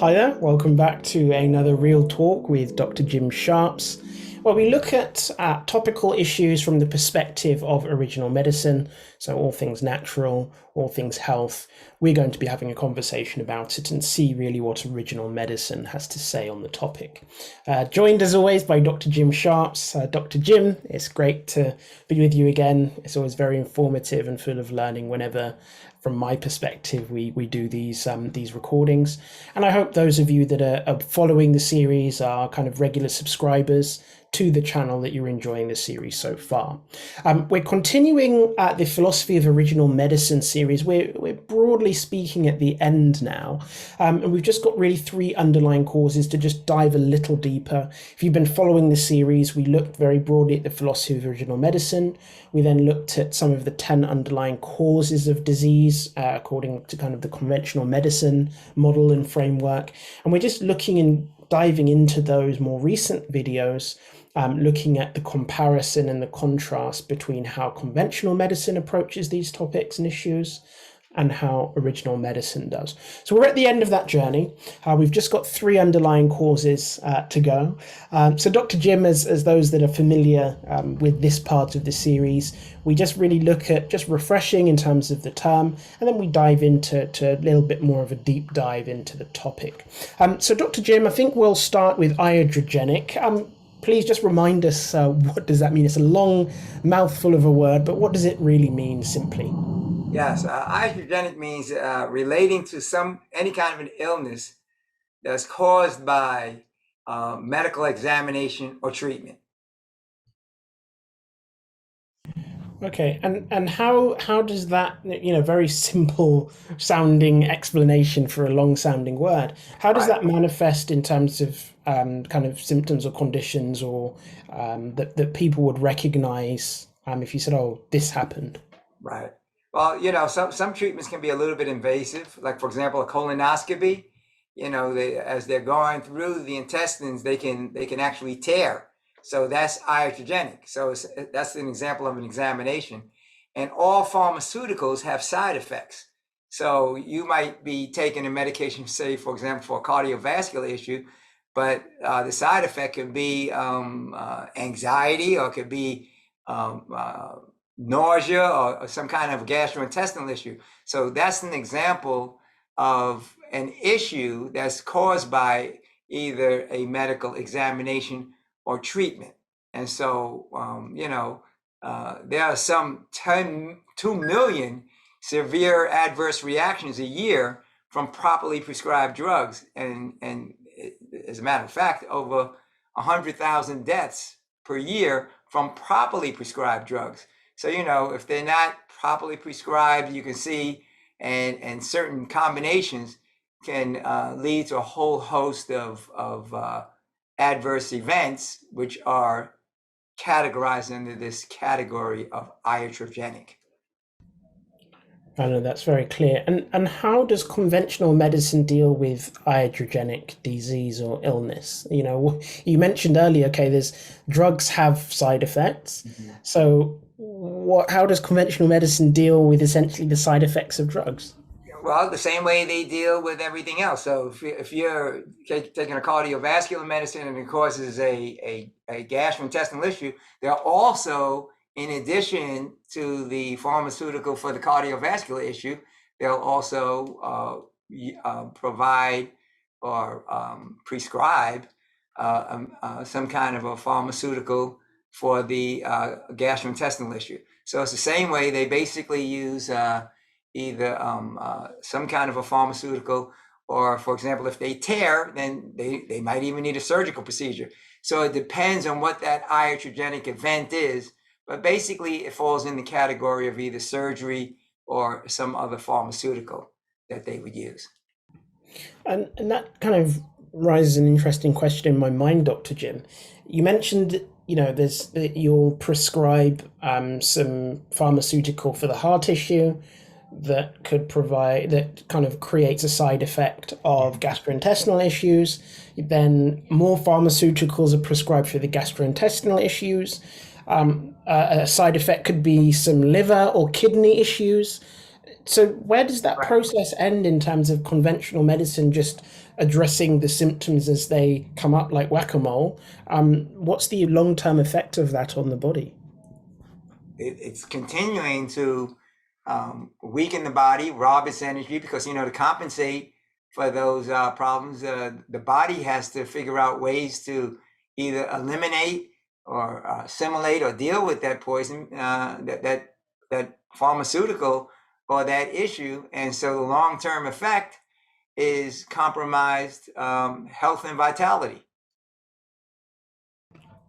Hi there, welcome back to another Real Talk with Dr. Jim Sharps, where we look at topical issues from the perspective of original medicine, so all things natural, all things health. We're going to be having a conversation about it and see really what original medicine has to say on the topic. Joined as always by Dr. Jim Sharps. Dr. Jim, it's great to be with you again. It's always very informative and full of learning whenever, from my perspective, we do these recordings. And I hope those of you that are following the series are kind of regular subscribers to the channel, that you're enjoying the series so far. We're continuing the Philosophy of Original Medicine series. We're broadly speaking at the end now, and we've just got really 3 underlying causes to just dive a little deeper. If you've been following the series, we looked very broadly at the philosophy of original medicine. We then looked at some of the 10 underlying causes of disease according to kind of the conventional medicine model and framework. And we're just looking and diving into those more recent videos, looking at the comparison and the contrast between how conventional medicine approaches these topics and issues and how original medicine does. So we're at the end of that journey. We've just got 3 underlying causes to go. So Dr. Jim, as those that are familiar with this part of the series, we just really look at just refreshing in terms of the term, and then we dive into a little bit more of a deep dive into the topic. So Dr. Jim, I think we'll start with iatrogenic. Please just remind us, what does that mean? It's a long mouthful of a word, but what does it really mean simply? Yes, iatrogenic means relating to any kind of an illness that's caused by medical examination or treatment. Okay, and how does that, very simple sounding explanation for a long sounding word, how does Right, that manifest in terms of kind of symptoms or conditions, or that people would recognize if you said, oh, this happened? right. Well, some treatments can be a little bit invasive, like for example, a colonoscopy. As they're going through the intestines, they can actually tear. So that's iatrogenic. So that's an example of an examination. And all pharmaceuticals have side effects. So you might be taking a medication, say, for example, for a cardiovascular issue, but the side effect could be anxiety, or it could be nausea, or some kind of gastrointestinal issue. So that's an example of an issue that's caused by either a medical examination or treatment. And so, there are some 2 million severe adverse reactions a year from properly prescribed drugs. And as a matter of fact, over 100,000 deaths per year from properly prescribed drugs. So, if they're not properly prescribed, you can see, and certain combinations can lead to a whole host of adverse events, which are categorized under this category of iatrogenic. I know that's very clear. And how does conventional medicine deal with iatrogenic disease or illness? You mentioned earlier, okay, there's drugs have side effects. Mhm. So how does conventional medicine deal with essentially the side effects of drugs? Well, the same way they deal with everything else. So if you're taking a cardiovascular medicine and it causes a gastrointestinal issue, they're also, in addition to the pharmaceutical for the cardiovascular issue, they'll also provide or prescribe some kind of a pharmaceutical for the gastrointestinal issue. So it's the same way they basically use either some kind of a pharmaceutical, or, for example, if they tear, then they might even need a surgical procedure. So it depends on what that iatrogenic event is, but basically it falls in the category of either surgery or some other pharmaceutical that they would use. And that kind of raises an interesting question in my mind, Dr. Jim. You mentioned, you'll prescribe some pharmaceutical for the heart issue that kind of creates a side effect of gastrointestinal issues. Then more pharmaceuticals are prescribed for the gastrointestinal issues. A side effect could be some liver or kidney issues. So where does that Right. process end in terms of conventional medicine just addressing the symptoms as they come up like whack-a-mole, what's the long-term effect of that on the body? It's continuing to weaken the body, rob its energy, because, to compensate for those problems, the body has to figure out ways to either eliminate or assimilate or deal with that poison, that pharmaceutical or that issue. And so the long-term effect is compromised health and vitality.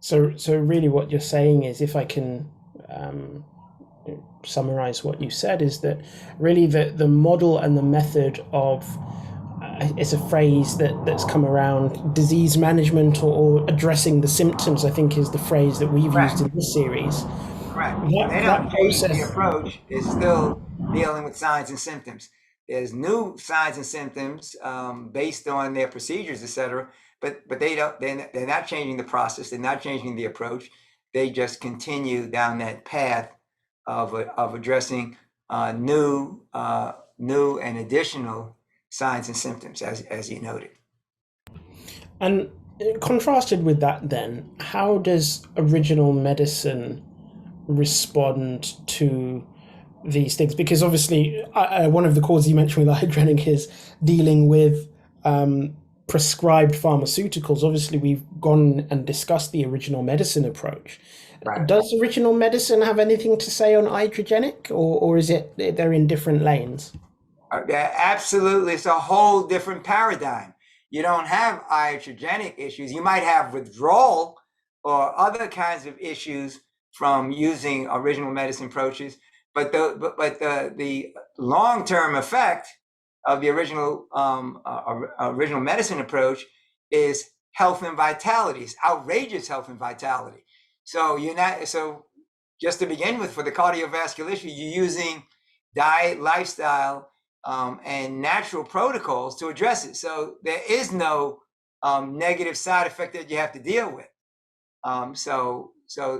So really what you're saying is, if I can summarize what you said, is that really the model and the method of it's a phrase that's come around, disease management, or addressing the symptoms, I think is the phrase that we've used in this series. Right. That process, the approach is still dealing with signs and symptoms. There's new signs and symptoms based on their procedures, etc. But they don't. They're not changing the process. They're not changing the approach. They just continue down that path of addressing new and additional signs and symptoms, as you noted. And contrasted with that, then, how does original medicine respond to these things? Because obviously, one of the causes you mentioned with the hydrenic is dealing with prescribed pharmaceuticals. Obviously, we've gone and discussed the original medicine approach. Right. Does original medicine have anything to say on iatrogenic, or is it they're in different lanes? Absolutely, it's a whole different paradigm. You don't have iatrogenic issues. You might have withdrawal or other kinds of issues from using original medicine approaches, but the long-term effect of the original medicine approach is health and vitality. It's outrageous health and vitality. So just to begin with, for the cardiovascular issue, you're using diet, lifestyle, and natural protocols to address it. So there is no negative side effect that you have to deal with. So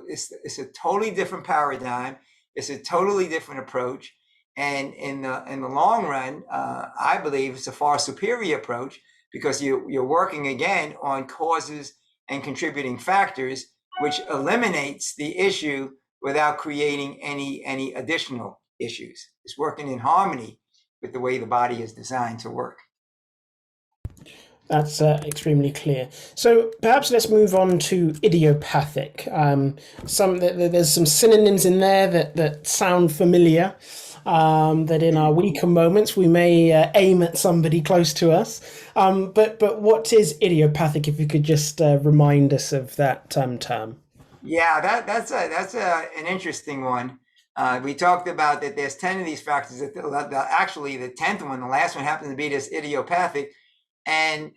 it's a totally different paradigm. It's a totally different approach. And in the long run, I believe it's a far superior approach, because you're working again on causes and contributing factors, which eliminates the issue without creating any additional issues. It's working in harmony with the way the body is designed to work. That's extremely clear. So perhaps let's move on to idiopathic. There's some synonyms in there that sound familiar, that in our weaker moments we may aim at somebody close to us. But what is idiopathic, if you could just remind us of that term? Yeah, that's an interesting one. We talked about that there's 10 of these factors. Actually, the 10th one, the last one, happens to be this idiopathic. And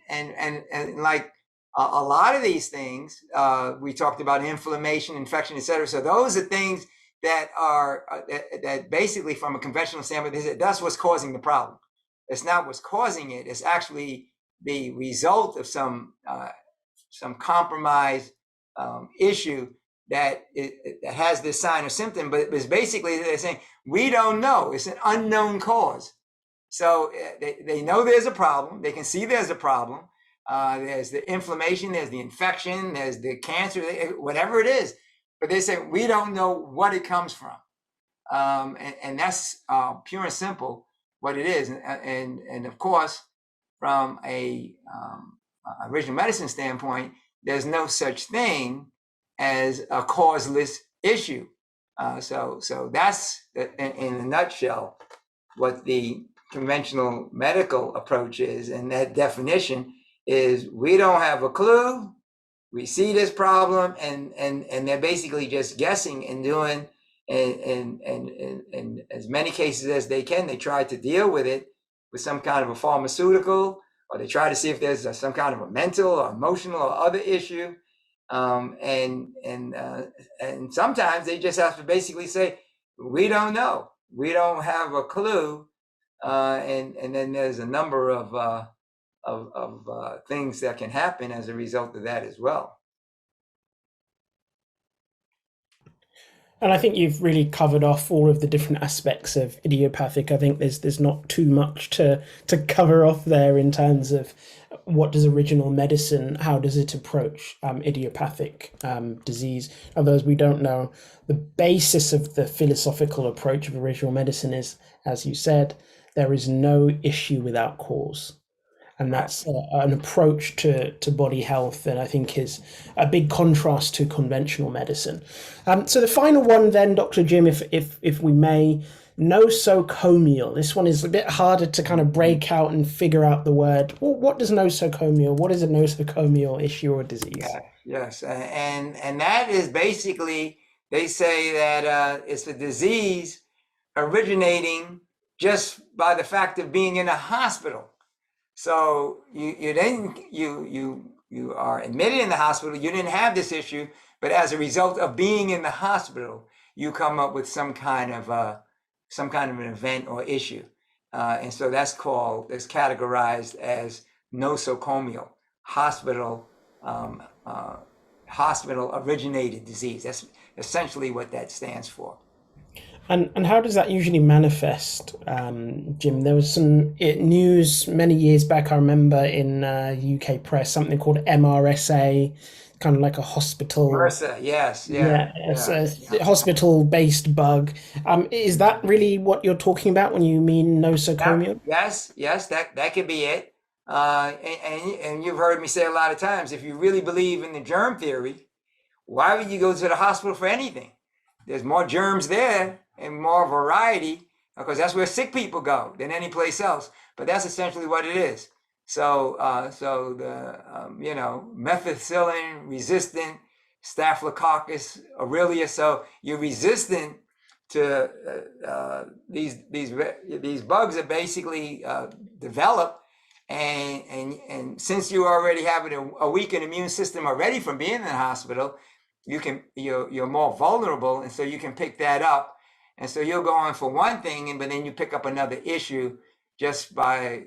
like a lot of these things, we talked about inflammation, infection, etc. So those are things that are that basically, from a conventional standpoint, that's what's causing the problem. It's not what's causing it. It's actually the result of some compromised issue that has this sign or symptom. But it's basically, they're saying, we don't know. It's an unknown cause. So they know there's a problem. They can see there's a problem. There's the inflammation, there's the infection, there's the cancer, whatever it is. But they say, we don't know what it comes from. And that's pure and simple what it is. And of course, from a original medicine standpoint, there's no such thing as a causeless issue. So that's, in a nutshell, what the conventional medical approach is. And that definition is, we don't have a clue. We see this problem, and they're basically just guessing and doing, and as many cases as they can, they try to deal with it with some kind of a pharmaceutical, or they try to see if there's some kind of a mental or emotional or other issue. And sometimes they just have to basically say, we don't know. We don't have a clue. And then there's a number of things that can happen as a result of that as well. And I think you've really covered off all of the different aspects of idiopathic. I think there's not too much to cover off there in terms of what does original medicine, how does it approach idiopathic disease? Otherwise, we don't know. The basis of the philosophical approach of original medicine is, as you said, there is no issue without cause. And Right. that's an approach to body health that I think is a big contrast to conventional medicine. So the final one then, Dr. Jim, if we may, nosocomial. This one is a bit harder to kind of break out and figure out the word. Well, what does nosocomial? What is a nosocomial issue or disease? Yes, and that is basically, they say that it's a disease originating just by the fact of being in a hospital. So you are admitted in the hospital. You didn't have this issue, but as a result of being in the hospital, you come up with some kind of an event or issue, and so that's categorized as nosocomial, hospital hospital originated disease. That's essentially what that stands for. And how does that usually manifest, Jim? There was some news many years back, I remember, in UK press, something called MRSA, kind of like a hospital. MRSA, yes, Yeah, it's a hospital-based bug. Is that really what you're talking about when you mean nosocomial? Yes, that could be it. And you've heard me say a lot of times, if you really believe in the germ theory, why would you go to the hospital for anything? There's more germs there and more variety, because that's where sick people go than any place else. But that's essentially what it is. So the methicillin resistant Staphylococcus aureus. So you're resistant to these bugs that basically develop, and since you already have a weakened immune system already from being in the hospital, you're more vulnerable, and so you can pick that up. And so you'll go on for one thing, but then you pick up another issue just by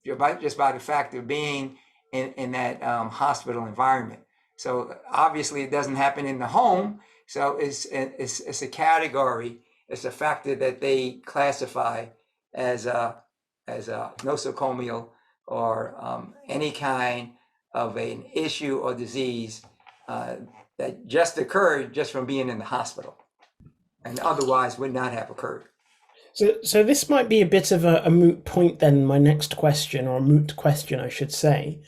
the fact of being in that hospital environment. So obviously it doesn't happen in the home. So it's a category, it's a factor that they classify as a nosocomial, or any kind of an issue or disease that just occurred just from being in the hospital, and otherwise would not have occurred. So this might be a bit of a moot point then, my next question, or a moot question, I should say.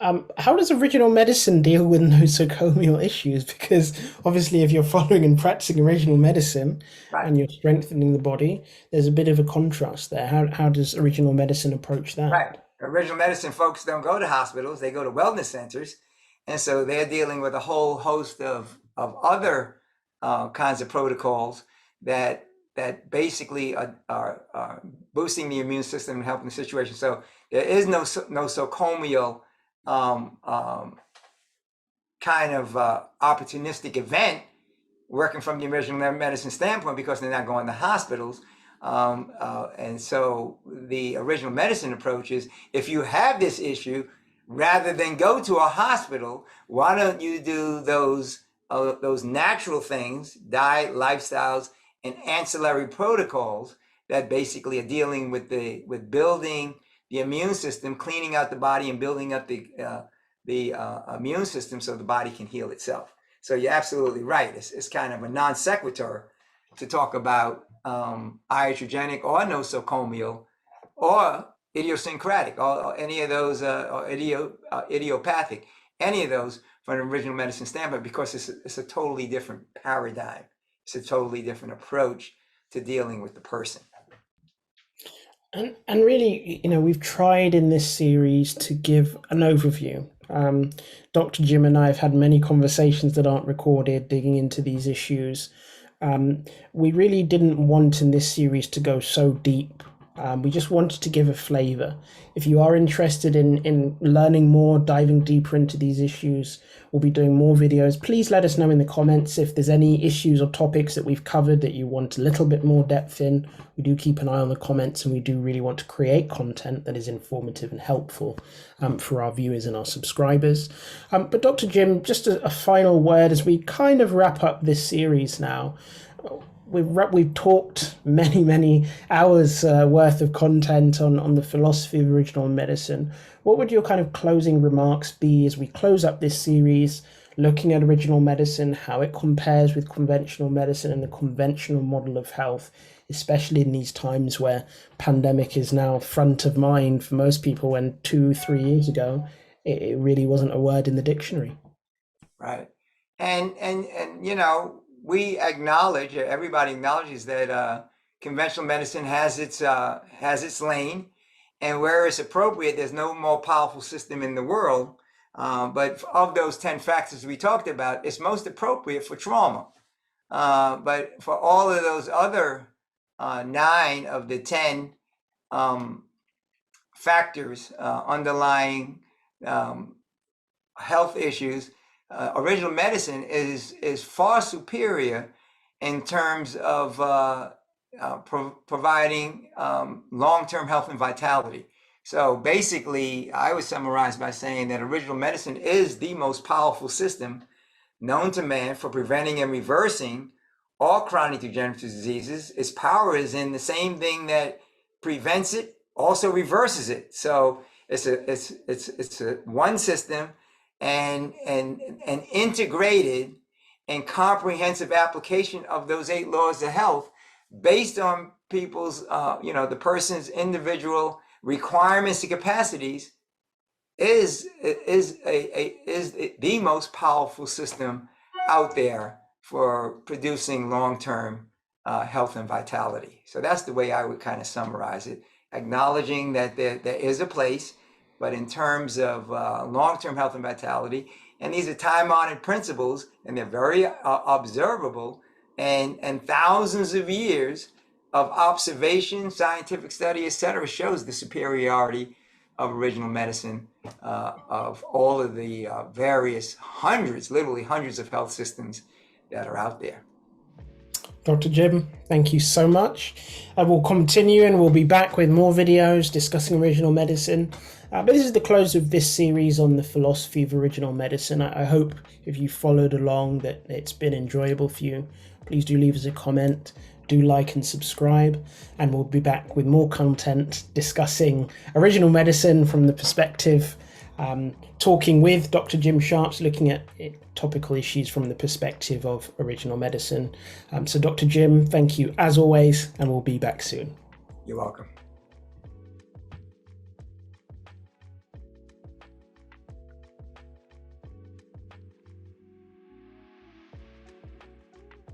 How does original medicine deal with nosocomial issues? Because obviously if you're following and practicing original medicine, Right. and you're strengthening the body, there's a bit of a contrast there. How does original medicine approach that? Right. Original medicine folks don't go to hospitals, they go to wellness centers. And so they're dealing with a whole host of other kinds of protocols that basically are boosting the immune system and helping the situation. So there is no nosocomial kind of opportunistic event working from the original medicine standpoint, because they're not going to hospitals. And so the original medicine approach is, if you have this issue, rather than go to a hospital, why don't you do those natural things, diet, lifestyles, and ancillary protocols that basically are dealing with building the immune system, cleaning out the body, and building up the immune system so the body can heal itself. So you're absolutely right. It's kind of a non sequitur to talk about iatrogenic or nosocomial or idiosyncratic, or any of those, or idiopathic, any of those from an original medicine standpoint, because it's a totally different paradigm. It's a totally different approach to dealing with the person. And really, we've tried in this series to give an overview. Dr. Jim and I have had many conversations that aren't recorded, digging into these issues. We really didn't want in this series to go so deep. We just wanted to give a flavor. If you are interested in learning more, diving deeper into these issues, we'll be doing more videos. Please let us know in the comments if there's any issues or topics that we've covered that you want a little bit more depth in. We do keep an eye on the comments, and we do really want to create content that is informative and helpful for our viewers and our subscribers. But Dr. Jim, just a final word as we kind of wrap up this series now. we've talked many hours worth of content on the philosophy of original medicine. What would your kind of closing remarks be as we close up this series, looking at original medicine, how it compares with conventional medicine and the conventional model of health, especially in these times where pandemic is now front of mind for most people, when 2-3 years ago it really wasn't a word in the dictionary. Right. And we acknowledge, everybody acknowledges that conventional medicine has its lane, and where it's appropriate, there's no more powerful system in the world. But of those 10 factors we talked about, it's most appropriate for trauma. But for all of those other 9 of the 10 factors underlying health issues, original medicine is far superior in terms of providing long-term health and vitality. So basically, I would summarize by saying that original medicine is the most powerful system known to man for preventing and reversing all chronic degenerative diseases. Its power is in the same thing that prevents it, also reverses it. So it's a one system and an integrated and comprehensive application of those 8 laws of health based on people's, the person's individual requirements and capacities is the most powerful system out there for producing long-term health and vitality. So that's the way I would kind of summarize it, acknowledging that there is a place, but in terms of long-term health and vitality, and these are time-honored principles, and they're very observable, and thousands of years of observation, scientific study, etc., shows the superiority of original medicine of all of the various hundreds, literally hundreds of health systems that are out there. Dr. Jim, thank you so much. I will continue and we'll be back with more videos discussing original medicine. But this is the close of this series on the philosophy of original medicine. I hope if you followed along that it's been enjoyable for you. Please do leave us a comment, do like and subscribe, and we'll be back with more content discussing original medicine from the perspective, talking with Dr. Jim Sharps, looking at topical issues from the perspective of original medicine. So Dr. Jim, thank you as always, and we'll be back soon. You're welcome.